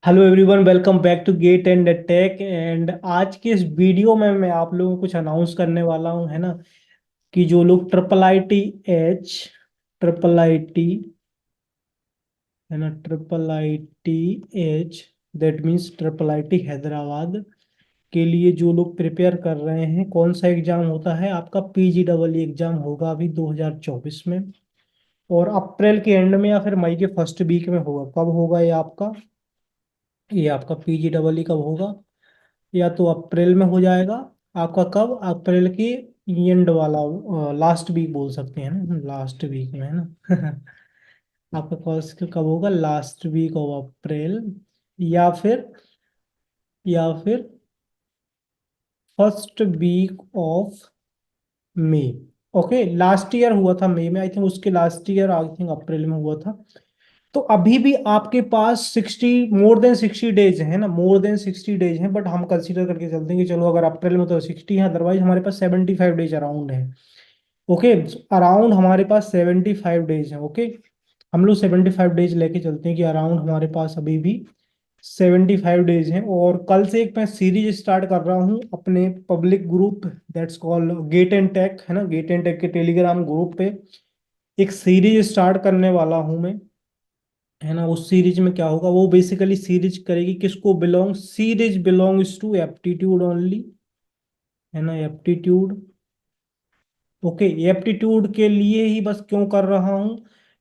Hello everyone, welcome back to Gate and Tech. And आज के इस वीडियो में मैं आप लोगों को कुछ अनाउंस करने वाला हूं, है ना। कि जो लोग ट्रिपल आई टी है ना, triple I T H, that means triple I T Hyderabad के लिए जो लोग प्रिपेयर कर रहे हैं, कौन सा एग्जाम होता है आपका? PGEE एग्जाम होगा अभी 2024 में। और अप्रैल के एंड में या फिर मई के फर्स्ट वीक में होगा। कब होगा ये आपका PGEE कब होगा? या तो अप्रैल में हो जाएगा आपका। कब? अप्रैल के एंड वाला, लास्ट वीक बोल सकते हैं ना, लास्ट वीक में, है ना। आपका कॉलेज कब होगा? लास्ट वीक ऑफ अप्रैल, या फिर या फिर first week of May. Okay, last year हुआ था मई में, आई थिंक। उसके लास्ट ईयर आई थिंक अप्रैल में हुआ था। तो अभी भी आपके पास 60 मोर देन 60 डेज है ना, मोर देन 60 डेज है। बट हम कंसीडर करके चलते हैं कि चलो अगर अप्रैल में तो 60 है, अदरवाइज हमारे पास 75 डेज अराउंड है। ओके, अराउंड हमारे पास 75 डेज है। ओके, हम लोग 75 डेज लेके चलते हैं कि अराउंड हमारे पास अभी भी 75 डेज हैं। और कल से एक मैं सीरीज स्टार्ट कर रहा हूँ अपने public group, that's called Gate and Tech, है ना। गेट एंड टेक के टेलीग्राम ग्रुप पे एक सीरीज स्टार्ट करने वाला हूँ मैं, है ना। उस सीरीज में क्या होगा, वो बेसिकली सीरीज करेगी किसको belong, series belongs to aptitude only, है ना, एप्टीट्यूड। ओके, एप्टीट्यूड के लिए ही बस क्यों कर रहा हूँ?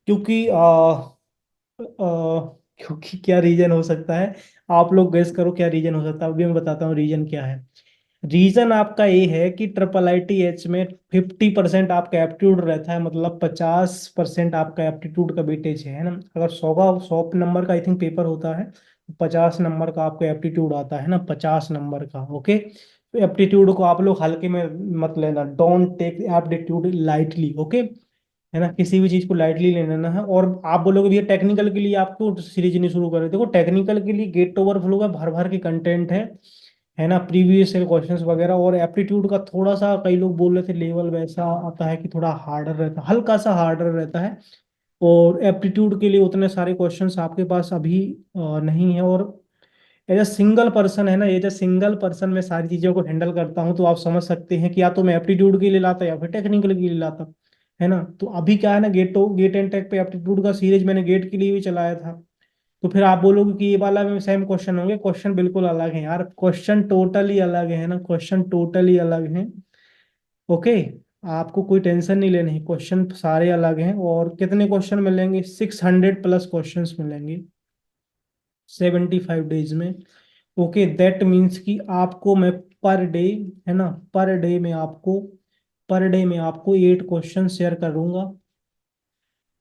क्योंकि क्योंकि क्या रीजन हो सकता है? आप लोग गेस करो क्या रीजन हो सकता है। अभी मैं बताता हूँ रीजन क्या है। रीजन आपका ये है कि ट्रिपल आई टी एच में 50% आपका एप्टीट्यूड रहता है, मतलब 50% आपका एप्टीट्यूड का वेटेज है ना। अगर 100 नंबर का आई थिंक पेपर होता है, 50 नंबर का आपका एप्टीट्यूड आता है ना, 50 नंबर का। ओके, तो एप्टीट्यूड को आप लोग हल्के में मत लेना, don't take aptitude lightly. Okay, है ना, किसी भी चीज को लाइटली ले लेना है। और आप बोलोगे भैया टेक्निकल के लिए आपको सीरीज नहीं शुरू करें, देखो टेक्निकल के लिए गेट ओवरफ्लो का भर भर के कंटेंट है ना, प्रीवियस ईयर क्वेश्चंस वगैरह। और एप्टीट्यूड का थोड़ा सा कई लोग बोल रहे थे लेवल वैसा आता है कि थोड़ा हार्डर रहता है, हल्का सा हार्डर रहता है। और एप्टीट्यूड के लिए उतने सारे क्वेश्चंस आपके पास अभी नहीं है। और एज अ सिंगल पर्सन, है ना, एज अ सिंगल पर्सन मैं सारी चीज़ों को हैंडल करता हूँ, तो आप समझ सकते हैं कि या तो मैं एप्टीट्यूड के लिए लाता या फिर टेक्निकल के लिए लाता, है ना। तो अभी क्या है ना, गेट एंड टेक पे एप्टीट्यूड का सीरीज मैंने गेट के लिए भी चलाया था। तो फिर आप बोलोगे कि ये वाला में सेम क्वेश्चन होंगे, क्वेश्चन बिल्कुल अलग है यार, क्वेश्चन टोटली अलग है ना, क्वेश्चन टोटली अलग है। ओके, आपको कोई टेंशन नहीं लेनी, क्वेश्चन सारे अलग हैं। और कितने क्वेश्चन मिलेंगे? 600 प्लस क्वेश्चन मिलेंगे 75 डेज में। ओके, दैट मीन्स कि आपको मैं पर डे, है ना, पर डे में आपको 8 क्वेश्चन शेयर करूंगा।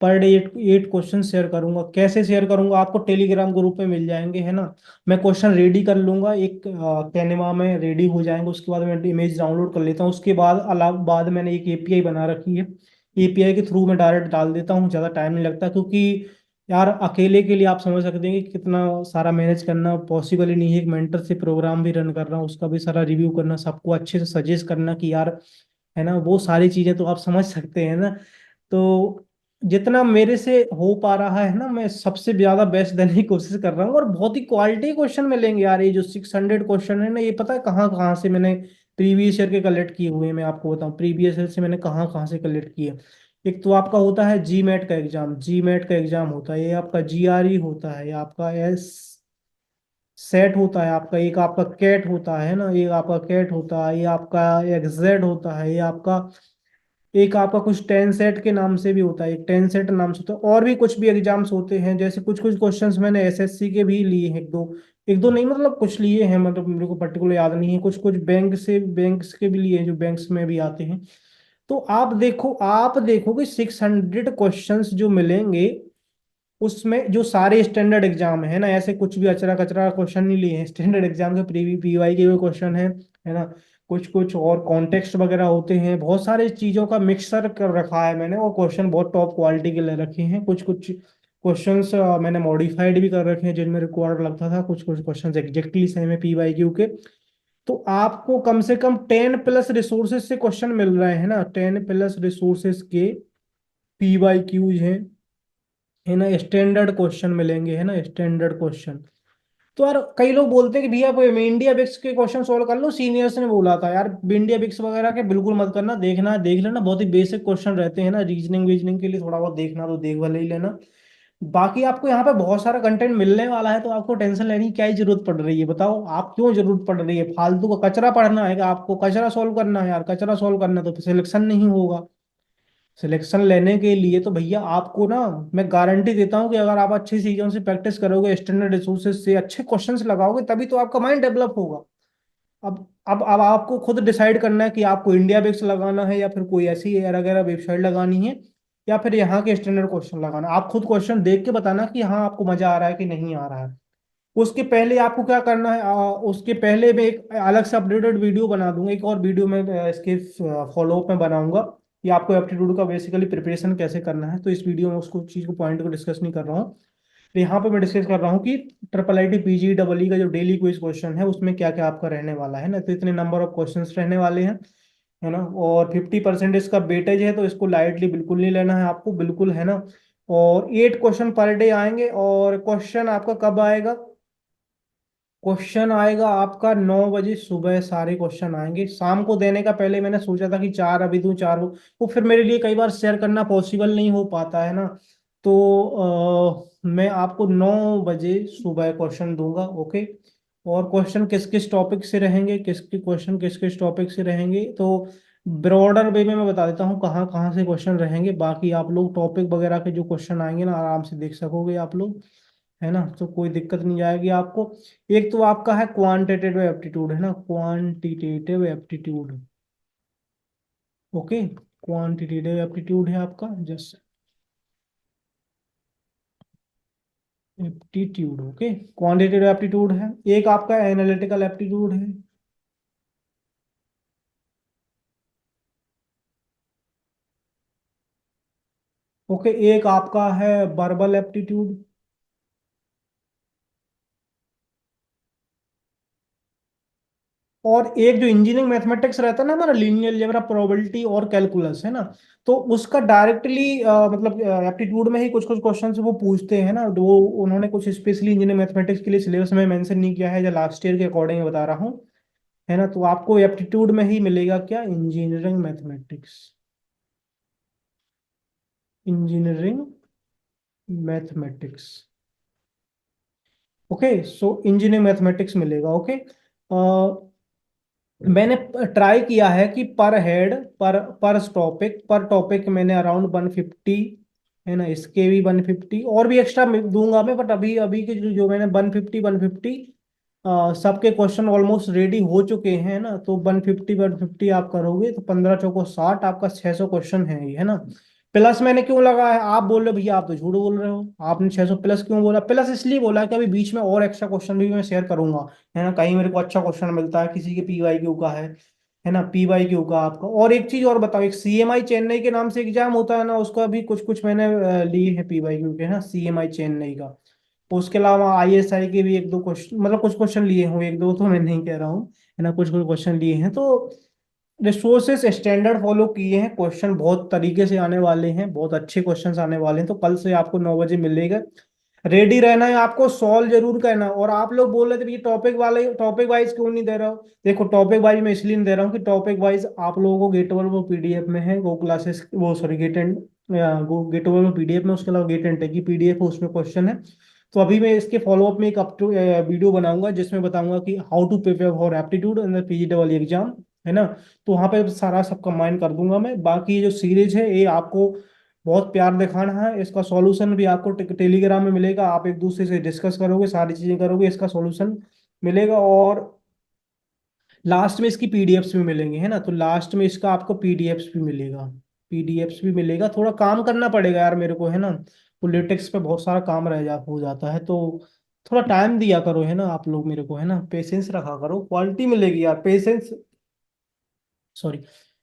पर डे 8 क्वेश्चन शेयर करूंगा। कैसे शेयर करूंगा? आपको टेलीग्राम ग्रुप में मिल जाएंगे, है ना। मैं क्वेश्चन रेडी कर लूंगा, एक कैनवा में रेडी हो जाएंगे। उसके बाद मैं इमेज डाउनलोड कर लेता हूँ। उसके बाद बाद मैंने एक एपीआई बना रखी है, एपीआई के थ्रू मैं डायरेक्ट डाल देता हूँ, ज़्यादा टाइम नहीं लगता। क्योंकि यार अकेले के लिए आप समझ सकते हैं कि कितना सारा मैनेज करना पॉसिबल ही नहीं है। एक मेंटर से प्रोग्राम भी रन कर रहा हूँ, उसका भी सारा रिव्यू करना, सबको अच्छे से सजेस्ट करना कि यार, है ना, वो सारी चीजें तो आप समझ सकते हैं ना। तो जितना मेरे से हो पा रहा है ना, मैं सबसे ज्यादा बेस्ट देने की कोशिश कर रहा हूँ। और बहुत ही क्वालिटी क्वेश्चन मिलेंगे यार। ये जो 600 क्वेश्चन है ना, ये पता है कहाँ कहाँ से मैंने प्रीवियस ईयर के कलेक्ट किए हुए हैं? मैं आपको बताऊँ प्रीवियस ईयर से मैंने कहाँ कहाँ से कलेक्ट किए। एक तो आपका होता है जी मैट का एग्जाम होता है, ये आपका GRE होता है, ये आपका सेट होता है आपका, एक आपका कैट होता है ना, एक आपका कैट होता है, ये आपका एग्जेड होता है, ये आपका एक आपका कुछ टेन सेट के नाम से भी होता है, एक टेन सेट नाम से होता है। और भी कुछ भी एग्जाम्स होते हैं, जैसे कुछ कुछ क्वेश्चंस मैंने एसएससी के भी लिए हैं, एक दो नहीं, मतलब कुछ लिए हैं, मतलब मेरे को पर्टिकुलर याद नहीं है। कुछ कुछ बैंक्स के भी लिए हैं, जो बैंक्स में भी आते हैं। तो आप देखो कि 600 क्वेश्चंस जो मिलेंगे, उसमें जो सारे स्टैंडर्ड एग्जाम है ना, ऐसे कुछ भी अचरा कचरा क्वेश्चन नहीं लिए हैं। स्टैंडर्ड एग्जाम के प्रीवी पीवाई के भी क्वेश्चन है ना। कुछ कुछ और कॉन्टेक्स्ट वगैरह होते हैं, बहुत सारी चीजों का मिक्सर कर रखा है मैंने। और क्वेश्चन बहुत टॉप क्वालिटी के ले रखे हैं। कुछ कुछ क्वेश्चंस मैंने मॉडिफाइड भी कर रखे हैं, जिनमें रिक्वायर्ड लगता था। कुछ कुछ क्वेश्चंस एग्जैक्टली सेम है PYQ के। तो आपको कम से कम 10 प्लस रिसोर्सेज से क्वेश्चन मिल रहे हैं ना, 10 प्लस रिसोर्सेज के PYQs हैं, है ना, स्टैंडर्ड क्वेश्चन मिलेंगे, है ना, स्टैंडर्ड क्वेश्चन। तो यार कई लोग बोलते हैं कि भैया आप इंडिया बिक्स के क्वेश्चन सोल्व कर लो, सीनियर्स ने बोला था यार इंडिया बिक्स वगैरह के बिल्कुल मत करना, देखना देख लेना, बहुत ही बेसिक क्वेश्चन रहते हैं ना, रीजनिंग वीजनिंग के लिए थोड़ा बहुत देखना तो देख भले ही लेना। बाकी आपको यहाँ पे बहुत सारा कंटेंट मिलने वाला है, तो आपको टेंशन लेने की क्या ही जरूरत पड़ रही है, बताओ आप क्यों जरूरत पड़ रही है, फालतू का कचरा पढ़ना है, कि आपको कचरा सॉल्व करना है यार, कचरा सॉल्व करना है तो सिलेक्शन नहीं होगा। सिलेक्शन लेने के लिए तो भैया आपको ना, मैं गारंटी देता हूँ कि अगर आप अच्छी चीजों से प्रैक्टिस करोगे, स्टैंडर्ड रिसोर्सेज से अच्छे क्वेश्चंस लगाओगे, तभी तो आपका माइंड डेवलप होगा। अब आपको खुद डिसाइड करना है कि आपको इंडिया बेस लगाना है, या फिर कोई ऐसी वगैरह वेबसाइट लगानी है, या फिर यहाँ के स्टैंडर्ड क्वेश्चन लगाना है। आप खुद क्वेश्चन देख के बताना कि हाँ आपको मजा आ रहा है कि नहीं आ रहा है। उसके पहले आपको क्या करना है, उसके पहले मैं एक अलग से अपडेटेड वीडियो बना दूंगा, एक और वीडियो में इसके फॉलो अप में बनाऊंगा कि आपको एप्टीट्यूड का बेसिकली प्रिपरेशन कैसे करना है। तो इस वीडियो में उसको चीज को पॉइंट को डिस्कस नहीं कर रहा हूँ। तो यहाँ पे मैं डिस्कस कर रहा हूँ कि triple I T PG double E का जो डेली क्विज क्वेश्चन है उसमें क्या क्या आपका रहने वाला है ना, तो इतने नंबर ऑफ क्वेश्चंस रहने वाले हैं, है ना। और 50% इसका वेटेज है, तो इसको लाइटली बिल्कुल नहीं लेना है आपको, बिल्कुल, है ना। और 8 क्वेश्चन पर डे आएंगे, और क्वेश्चन आपका कब आएगा, क्वेश्चन आएगा आपका 9 बजे सुबह, सारे क्वेश्चन आएंगे। शाम को देने का पहले मैंने सोचा था कि 4 अभी दूं, 4 वो फिर मेरे लिए कई बार शेयर करना पॉसिबल नहीं हो पाता है ना। तो मैं आपको 9 बजे सुबह क्वेश्चन दूंगा, ओके। और क्वेश्चन किस किस टॉपिक से रहेंगे, किसके क्वेश्चन किस किस टॉपिक से रहेंगे, तो ब्रॉडर वे में मैं बता देता हूँ कहाँ कहाँ से क्वेश्चन रहेंगे। बाकी आप लोग टॉपिक वगैरह के जो क्वेश्चन आएंगे ना, आराम से देख सकोगे आप लोग, है ना, तो कोई दिक्कत नहीं जाएगी आपको। एक तो आपका है क्वांटिटेटिव एप्टीट्यूड, है ना, quantitative aptitude, okay. Quantitative aptitude है आपका, just aptitude, okay. Quantitative aptitude है। एक आपका एनालिटिकल एप्टीट्यूड है, ओके। एक आपका है वर्बल एप्टीट्यूड। और एक जो इंजीनियरिंग मैथमेटिक्स रहता है ना हमारा, लीनियर अलजेब्रा, प्रोबेबिलिटी और कैलकुलस, है ना, तो उसका डायरेक्टली मतलब एप्टीट्यूड में ही कुछ कुछ क्वेश्चन वो पूछते हैं ना, वो उन्होंने कुछ स्पेशली इंजीनियरिंग मैथमेटिक्स के लिए सिलेबस में मेंशन नहीं किया है, या लास्ट ईयर के अकॉर्डिंग बता रहा हूँ, है ना। तो आपको एप्टीट्यूड में ही मिलेगा क्या, engineering mathematics, engineering mathematics, okay. So engineering mathematics मिलेगा, ओके। मैंने ट्राई किया है कि पर हेड, पर टॉपिक मैंने अराउंड 150, है ना, इसके भी 150 और भी एक्स्ट्रा दूंगा मैं, बट अभी अभी के जो मैंने 150 सबके क्वेश्चन ऑलमोस्ट रेडी हो चुके हैं ना, तो 150 आप करोगे तो 15 चौको 60, आपका 600 क्वेश्चन है ये, है ना। प्लस मैंने क्यों लगा है, आप बोल रहे हो भैया आप तो झूठ बोल रहे हो, आपने 600 प्लस क्यों बोला, प्लस इसलिए बोला कि अभी बीच में और एक्स्ट्रा क्वेश्चन भी मैं शेयर करूंगा, है ना, कहीं मेरे को अच्छा क्वेश्चन मिलता है, किसी के पी वाई क्यू का है ना, पी वाई क्यू का आपका। और एक चीज और बताओ, एक सीएमआई चेन्नई के नाम से एग्जाम होता है ना, उसका भी कुछ कुछ मैंने लिए हैं पी वाई क्यू के, है ना, सीएमआई चेन्नई का। उसके अलावा आईएसआई के भी एक दो क्वेश्चन, मतलब कुछ क्वेश्चन लिए हूँ, एक दो तो मैं नहीं कह रहा हूँ, है ना, कुछ कुछ क्वेश्चन लिए हैं। तो रिसोर्सेस स्टैंडर्ड फॉलो किए हैं, क्वेश्चन बहुत तरीके से आने वाले हैं, बहुत अच्छे क्वेश्चंस आने वाले हैं, तो कल से आपको 9 बजे मिलेगा। रेडी रहना है आपको, सॉल्व जरूर करना। और आप लोग बोल रहे थे ये टॉपिक वाले, टॉपिक वाइज क्यों नहीं दे रहा हो, देखो टॉपिक वाइज मैं इसलिए नहीं दे रहा हूँ कि टॉपिक वाइज आप लोगों को गेटवर वो पीडीएफ में है, वो क्लासेस वो सॉरी गेट एंड, वो गेटवर में पीडीएफ में, उसके अलावा गेट एंड की पीडीएफ है, उसमें क्वेश्चन है। तो अभी मैं इसके फॉलोअप में एक अप टू वीडियो बनाऊंगा जिसमें बताऊंगा कि how to prepare for aptitude in the PG double exam, है ना। तो वहां पे सारा सब कंबाइन कर दूंगा मैं। बाकी ये जो सीरीज है ये आपको बहुत प्यार दिखाना है, इसका सॉल्यूशन भी आपको टेलीग्राम में मिलेगा, आप एक दूसरे से डिस्कस करोगे, सारी चीजें करोगे, इसका सॉल्यूशन मिलेगा। और लास्ट में इसकी पीडीएफ्स भी मिलेंगे, है ना, तो लास्ट में इसका आपको पीडीएफ्स भी मिलेगा, पीडीएफ्स भी मिलेगा। थोड़ा काम करना पड़ेगा यार मेरे को, है ना, पॉलिटिक्स पे बहुत सारा काम रह जा हो जाता है, तो थोड़ा टाइम दिया करो, है ना, आप लोग मेरे को, है ना, पेशेंस रखा करो, क्वालिटी मिलेगी यार, पेशेंस, सॉरी।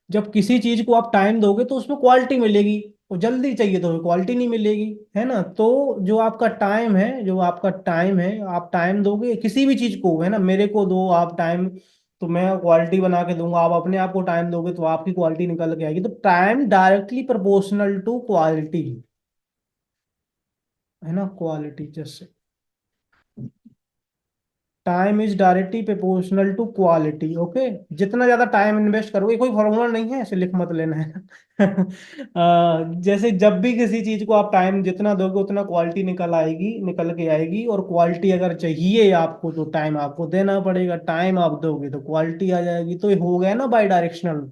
जब किसी चीज को आप टाइम दोगे तो उसमें क्वालिटी मिलेगी, और जल्दी चाहिए तो क्वालिटी नहीं मिलेगी, है ना। तो जो आपका टाइम है, जो आपका टाइम है, आप टाइम दोगे किसी भी चीज को, है ना, मेरे को दो आप टाइम, तो मैं क्वालिटी बना के दूंगा। आप अपने आप को टाइम दोगे तो आपकी क्वालिटी निकल के आएगी। तो time directly proportional to quality, है ना, क्वालिटी जैसे। Time is directly proportional to quality. Okay, जितना ज्यादा टाइम इन्वेस्ट करोगे, कोई फॉर्मूला नहीं है, ऐसे लिख मत लेना है। जैसे जब भी किसी चीज को आप टाइम जितना दोगे उतना क्वालिटी निकल आएगी, निकल के आएगी। और क्वालिटी अगर चाहिए आपको तो टाइम आपको देना पड़ेगा, टाइम आप दोगे तो क्वालिटी आ जाएगी। तो ये हो गया ना बाई डायरेक्शनल,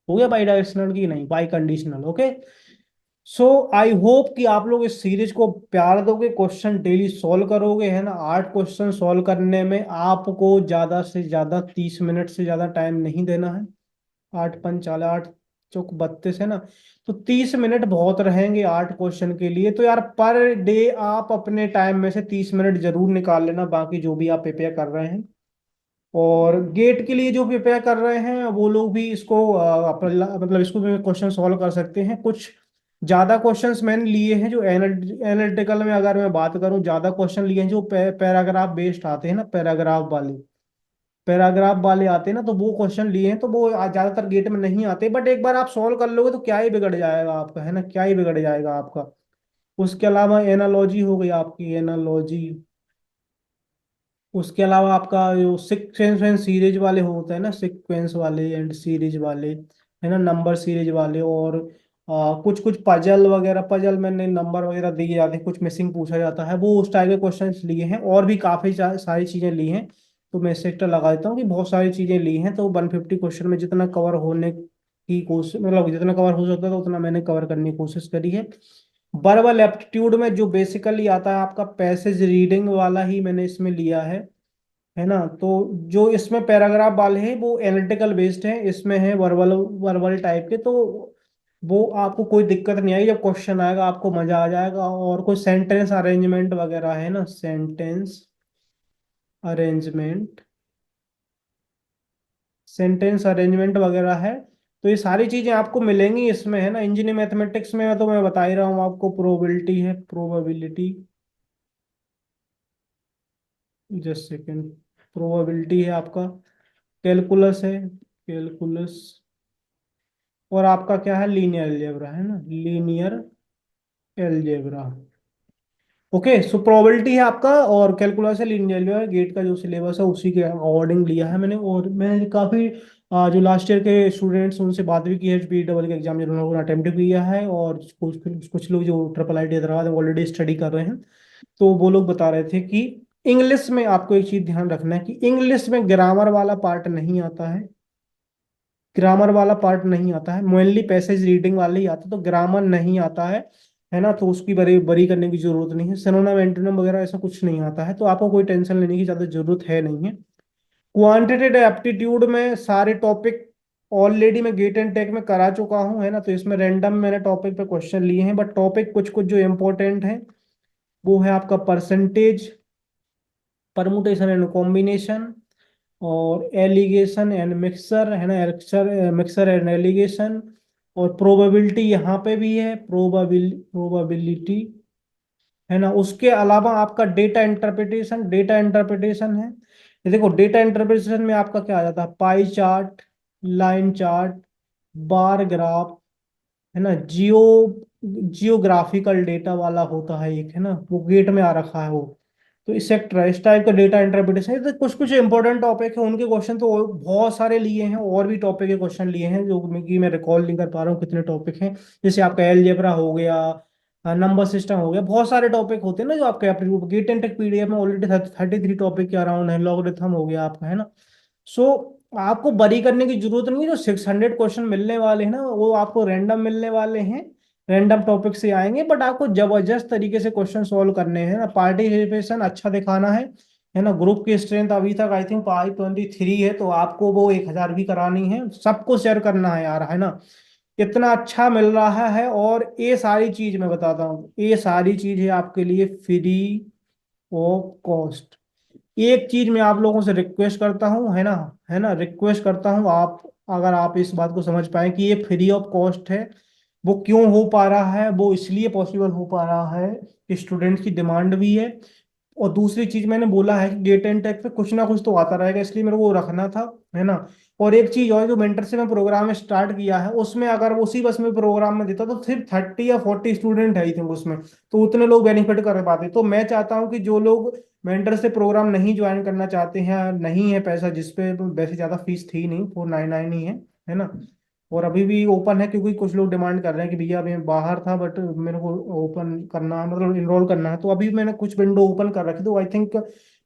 हो गया बाई डायरेक्शनल की नहीं, by conditional. Okay, so I hope कि आप लोग इस सीरीज को प्यार दोगे, क्वेश्चन डेली सॉल्व करोगे, है ना। 8 क्वेश्चन सॉल्व करने में आपको ज्यादा से ज्यादा 30 मिनट से ज्यादा टाइम नहीं देना है। 8 पंच 4 8 चौक 32 है ना। तो 30 मिनट बहुत रहेंगे 8 क्वेश्चन के लिए। तो यार पर डे आप अपने टाइम में से 30 मिनट जरूर निकाल लेना, बाकी जो भी आप प्रिपेयर कर रहे हैं। और गेट के लिए जो प्रिपेयर कर रहे हैं वो लोग भी इसको मतलब इसको भी क्वेश्चन सॉल्व कर सकते हैं। कुछ ज्यादा क्वेश्चंस मैंने लिए हैं जो एनालिटिकल में, अगर मैं बात करूं, ज्यादा क्वेश्चन लिए हैं जो पैराग्राफ बेस्ड आते हैं ना, पैराग्राफ वाले आते हैं ना, तो वो क्वेश्चन लिए हैं। तो वो ज्यादातर गेट में नहीं आते, बट एक बार आप सॉल्व कर लोगे तो क्या ही बिगड़ जाएगा आपका, है ना, क्या ही बिगड़ जाएगा आपका। उसके अलावा एनालॉजी हो गई आपकी, एनालॉजी। उसके अलावा आपका जो सीक्वेंस एंड सीरीज वाले होते हैं ना, सीक्वेंस वाले एंड सीरीज वाले, है ना, नंबर सीरीज वाले। और कुछ कुछ पजल वगैरह, पजल में नंबर वगैरह दिए जाते हैं, कुछ मिसिंग पूछा जाता है, वो उस टाइप के क्वेश्चन लिए हैं। और भी काफी सारी चीजें ली हैं। तो मैं सेक्टर लगा देता हूँ कि बहुत सारी चीजें ली हैं। तो 150 क्वेश्चन में जितना कवर होने की कोशिश, मतलब जितना कवर हो सकता था उतना मैंने कवर करने की कोशिश करी है। वर्बल एप्टीट्यूड में जो बेसिकली आता है आपका पैसेज रीडिंग वाला ही मैंने इसमें लिया है ना। तो जो इसमें पैराग्राफ वाले हैं वो एनालिटिकल बेस्ड हैं, इसमें है वर्बल वर्बल टाइप के। तो वो आपको कोई दिक्कत नहीं आएगी, जब क्वेश्चन आएगा आपको मजा आ जाएगा। और कोई सेंटेंस अरेंजमेंट वगैरह है ना, अरेंजमेंट सेंटेंस अरेंजमेंट वगैरह है। तो ये सारी चीजें आपको मिलेंगी इसमें, है ना। इंजीनियरिंग मैथमेटिक्स में तो मैं बता ही रहा हूँ आपको, प्रोबेबिलिटी है, प्रोबेबिलिटी, जस्ट सेकेंड, प्रोबेबिलिटी है आपका। कैलकुलस है, कैलकुलस। और आपका क्या है, लीनियर अलजेब्रा, है ना, linear algebra. Okay, so probability है आपका, और कैलकुलस है, लीनियर अलजेब्रा। गेट का जो सिलेबस है उसी के अकॉर्डिंग लिया है मैंने। और मैं काफी जो लास्ट ईयर के स्टूडेंट्स उनसे बात भी की है, पी डबल के एग्जाम जिन्होंने अटेम्प्ट किया है। और कुछ कुछ लोग जो triple I T Hyderabad already study कर रहे हैं, तो वो लोग बता रहे थे कि इंग्लिश में आपको एक चीज ध्यान रखना है कि इंग्लिश में ग्रामर वाला पार्ट नहीं आता है, ग्रामर वाला पार्ट नहीं आता है, मेनली पैसेज रीडिंग वाले ही आता है। तो ग्रामर नहीं आता है ना, तो उसकी बरी बरी करने की जरूरत नहीं है। सिनोनिम एंटोनिम वगैरह ऐसा कुछ नहीं आता है, तो आपको कोई टेंशन लेने की ज्यादा जरूरत है नहीं है। क्वांटिटेटिव एप्टीट्यूड में सारे टॉपिक ऑलरेडी मैं गेट एंड टेक में करा चुका हूँ, है ना। तो इसमें रैंडम मैंने टॉपिक पे क्वेश्चन लिए हैं, बट टॉपिक कुछ कुछ जो इंपॉर्टेंट है वो है आपका परसेंटेज, परमुटेशन एंड कॉम्बिनेशन, और एलिगेशन एंड मिक्सर, है ना, मिक्सर एंड एलिगेशन। और प्रोबेबिलिटी यहाँ पे भी है, प्रोबेबिलिटी, है ना। उसके अलावा आपका डेटा इंटरप्रिटेशन, डेटा इंटरप्रिटेशन है। ये देखो, डेटा इंटरप्रिटेशन में आपका क्या आ जाता है, pie chart, line chart, bar graph, है ना, जियोग्राफिकल डेटा वाला होता है एक, है ना, वो गेट में आ रखा है वो। तो इस सेक्टर, इस टाइप का डेटा इंटरप्रिटेशन, तो कुछ कुछ इंपॉर्टेंट टॉपिक है, उनके क्वेश्चन तो बहुत सारे लिए हैं। और भी टॉपिक के क्वेश्चन लिए हैं जो कि मैं रिकॉल नहीं कर पा रहा हूँ कितने टॉपिक हैं। जैसे आपका एलजेब्रा हो गया, नंबर सिस्टम हो गया, बहुत सारे टॉपिक होते हैं ना जो आपके aptitude Gate and Tech PDF में ऑलरेडी 33 टॉपिक के अराउंड है। लॉगरिथम हो गया आपका, है ना। सो आपको बरी करने की जरूरत नहीं है। जो 600 क्वेश्चन मिलने वाले हैं ना, वो आपको रैंडम मिलने वाले हैं, रैंडम टॉपिक से आएंगे। बट आपको जबरदस्त तरीके से क्वेश्चन सॉल्व करने हैं ना, पार्टिसिपेशन अच्छा दिखाना है ना। ग्रुप की स्ट्रेंथ अभी तक आई थिंक 523 है, तो आपको वो 1000 भी करानी है, सबको शेयर करना है यार, है ना। इतना अच्छा मिल रहा है। और ये सारी चीज मैं बताता हूँ, ये सारी चीज है आपके लिए फ्री ऑफ कॉस्ट। एक चीज मैं आप लोगों से रिक्वेस्ट करता हूँ, है ना, रिक्वेस्ट करता हूँ, आप अगर आप इस बात को समझ पाए कि ये फ्री ऑफ कॉस्ट है। वो क्यों हो पा रहा है, वो इसलिए पॉसिबल हो पा रहा है कि स्टूडेंट्स की डिमांड भी है। और दूसरी चीज मैंने बोला है कि गेट एंड टेक पे कुछ ना कुछ तो आता रहेगा, इसलिए मेरे को वो रखना था, है ना। और एक चीज और, जो मेंटरशिप में प्रोग्राम स्टार्ट किया है उसमें अगर उसी बस में प्रोग्राम में देता तो सिर्फ 30 या 40 स्टूडेंट है ही थे उसमें, तो उतने लोग बेनिफिट कर पाते। तो मैं चाहता हूँ कि जो लोग मेंटर से प्रोग्राम नहीं ज्वाइन करना चाहते हैं, नहीं है पैसा जिस पे, वैसे ज़्यादा फीस थी नहीं, 499 ही है ना। और अभी भी ओपन है, क्योंकि कुछ लोग डिमांड कर रहे हैं कि भैया अभी मैं बाहर था बट मेरे को ओपन करना है, मतलब इनरोल करना है, तो अभी मैंने कुछ विंडो ओपन कर रखी, तो आई थिंक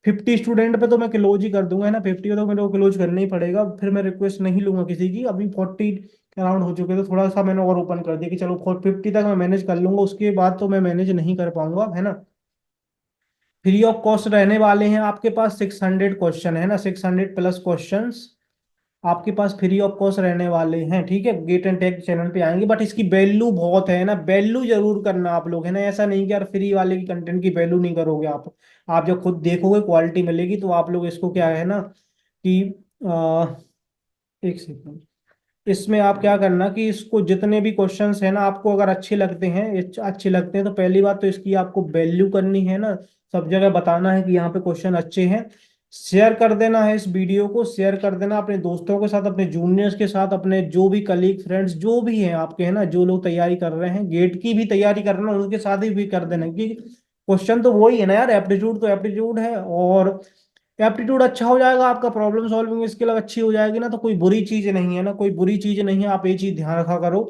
50 स्टूडेंट पे तो मैं क्लोज ही कर दूंगा, है ना। 50 पे तो मेरे को क्लोज करना ही पड़ेगा, फिर मैं रिक्वेस्ट नहीं लूंगा किसी की। अभी 40 अराउंड हो चुके, तो थोड़ा सा मैंने और ओपन कर दिया कि चलो 50 तक मैं मैनेज कर लूंगा, उसके बाद तो मैं मैनेज नहीं कर पाऊंगा, है ना। फ्री ऑफ कॉस्ट रहने वाले हैं आपके पास 600 क्वेश्चन, है ना, 600 प्लस क्वेश्चंस आपके पास फ्री ऑफ कॉस्ट रहने वाले हैं, ठीक है। गेट एंड टेक चैनल पे आएंगे, बट इसकी वैल्यू बहुत है ना, वैल्यू जरूर करना आप लोग, है ना। ऐसा नहीं कि यार फ्री वाले की कंटेंट की वैल्यू नहीं करोगे आप जब खुद देखोगे क्वालिटी मिलेगी, तो आप लोग इसको क्या है ना कि एक सेकंड, इसमें आप क्या करना कि इसको जितने भी क्वेश्चंस है ना, आपको अगर अच्छे लगते हैं, अच्छे लगते हैं, तो पहली बात तो इसकी आपको वैल्यू करनी है ना, सब जगह बताना है कि यहाँ पे क्वेश्चन अच्छे हैं। शेयर कर देना है, इस वीडियो को शेयर कर देना अपने दोस्तों के साथ, अपने जूनियर्स के साथ, अपने जो भी कलीग फ्रेंड्स जो भी हैं आपके, है ना, जो लोग तैयारी कर रहे हैं, गेट की भी तैयारी कर रहे हैं, उनके साथ ही भी कर देना कि क्वेश्चन तो वही है ना यार, एप्टीट्यूड तो एप्टीट्यूड है, और एप्टीट्यूड अच्छा हो जाएगा आपका, प्रॉब्लम सॉल्विंग स्किल अच्छी हो जाएगी ना, तो कोई बुरी चीज नहीं है ना, कोई बुरी चीज नहीं है, आप ये चीज ध्यान रखा करो।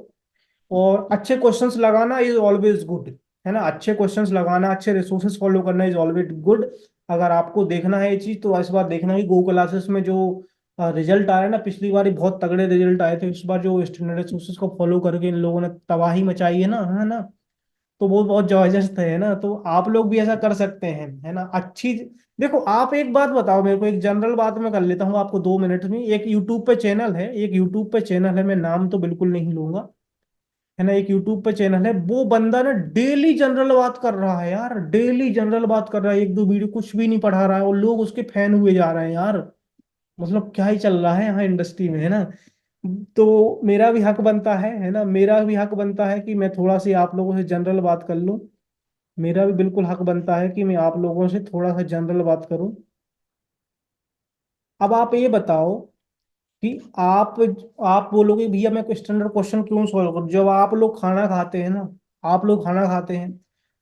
और अच्छे क्वेश्चंस लगाना इज ऑलवेज गुड, है ना, अच्छे क्वेश्चंस लगाना, अच्छे रिसोर्सेज फॉलो करना इज ऑलवेज गुड। अगर आपको देखना है ये चीज, तो इस बार देखना है कि गो क्लासेस में जो रिजल्ट आया ना, पिछली बार ही बहुत तगड़े रिजल्ट आए थे, इस बार जो स्टैंडर्ड रिसोर्सेज को फॉलो करके इन लोगों ने तबाही मचाई है ना, है ना, तो वो बहुत जबरदस्त है ना। तो आप लोग भी ऐसा कर सकते हैं, है ना, अच्छी। देखो आप एक बात बताओ मेरे को, एक जनरल बात मैं कर लेता हूँ आपको 2 मिनट में। एक यूट्यूब पे चैनल है, एक यूट्यूब पे चैनल है, मैं नाम तो बिल्कुल नहीं लूंगा, है ना। एक यूट्यूब पे चैनल है, वो बंदा ना डेली जनरल बात कर रहा है यार, डेली जनरल बात कर रहा है, एक दो वीडियो कुछ भी नहीं पढ़ा रहा है, और लोग उसके फैन हुए जा रहे हैं यार। मतलब क्या ही चल रहा है यहाँ इंडस्ट्री में, है ना। तो मेरा भी हक बनता है ना, मेरा भी हक बनता है कि मैं थोड़ा सी आप लोगों से जनरल बात कर लूं। मेरा भी बिल्कुल हक बनता है कि मैं आप लोगों से थोड़ा सा जनरल बात करूं। अब आप ये बताओ कि आप बोलोगे भैया मैं स्टैंडर्ड क्वेश्चन क्यों सॉल्व करूं, जब आप लोग खाना खाते हैं ना, आप लोग खाना खाते हैं,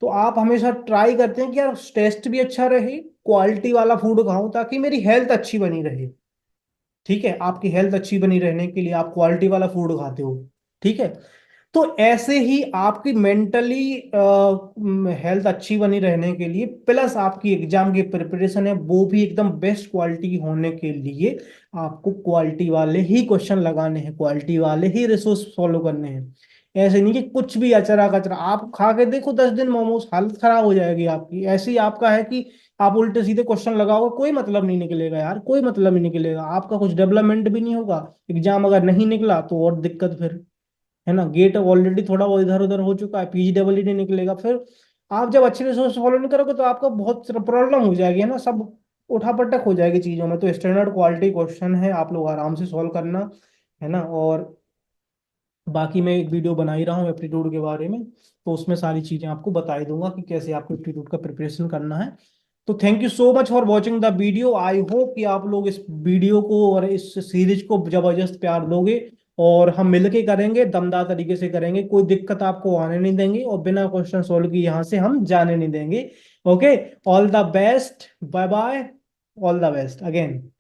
तो आप हमेशा ट्राई करते हैं कि यार टेस्ट भी अच्छा रहे, क्वालिटी वाला फूड खाऊं, ताकि मेरी हेल्थ अच्छी बनी रहे। ठीक है, आपकी हेल्थ अच्छी बनी रहने के लिए आप क्वालिटी वाला फूड खाते हो, ठीक है। तो ऐसे ही आपकी मेंटली हेल्थ अच्छी बनी रहने के लिए, प्लस आपकी एग्जाम की प्रिपरेशन है वो भी एकदम बेस्ट क्वालिटी की होने के लिए, आपको क्वालिटी वाले ही क्वेश्चन लगाने हैं, क्वालिटी वाले ही रिसोर्स फॉलो करने हैं। ऐसे नहीं कि कुछ भी अचरा कचरा आप खा के देखो, 10 दिन मोमोज, हालत खराब हो जाएगी आपकी। ऐसे ही आपका है कि आप उल्टे सीधे क्वेश्चन लगाओगे, कोई मतलब नहीं निकलेगा यार, कोई मतलब नहीं निकलेगा, आपका कुछ डेवलपमेंट भी नहीं होगा। एग्जाम अगर नहीं निकला तो और दिक्कत फिर, है ना। गेट ऑलरेडी थोड़ा वो इधर उधर हो चुका है, पीजी डबल नहीं निकलेगा फिर। आप जब अच्छे रिसोर्स फॉलो नहीं करोगे, तो आपको बहुत प्रॉब्लम हो जाएगी, है ना, सब उठापटक हो जाएगी चीजों में। तो स्टैंडर्ड क्वालिटी क्वेश्चन है, आप लोग आराम से सॉल्व करना, है ना। और बाकी मैं एक वीडियो बना ही रहा हूँ एप्टीट्यूड के बारे में, तो उसमें सारी चीजें आपको बता ही दूंगा कि कैसे आपको एप्टीट्यूड का प्रिपरेशन करना है। तो thank you so much for watching the video, I hope कि आप लोग इस वीडियो को और इस सीरीज को जबरदस्त प्यार दोगे, और हम मिलके करेंगे, दमदार तरीके से करेंगे, कोई दिक्कत आपको आने नहीं देंगे, और बिना क्वेश्चन सॉल्व किए यहाँ से हम जाने नहीं देंगे। Okay, all the best, bye bye, all the best again.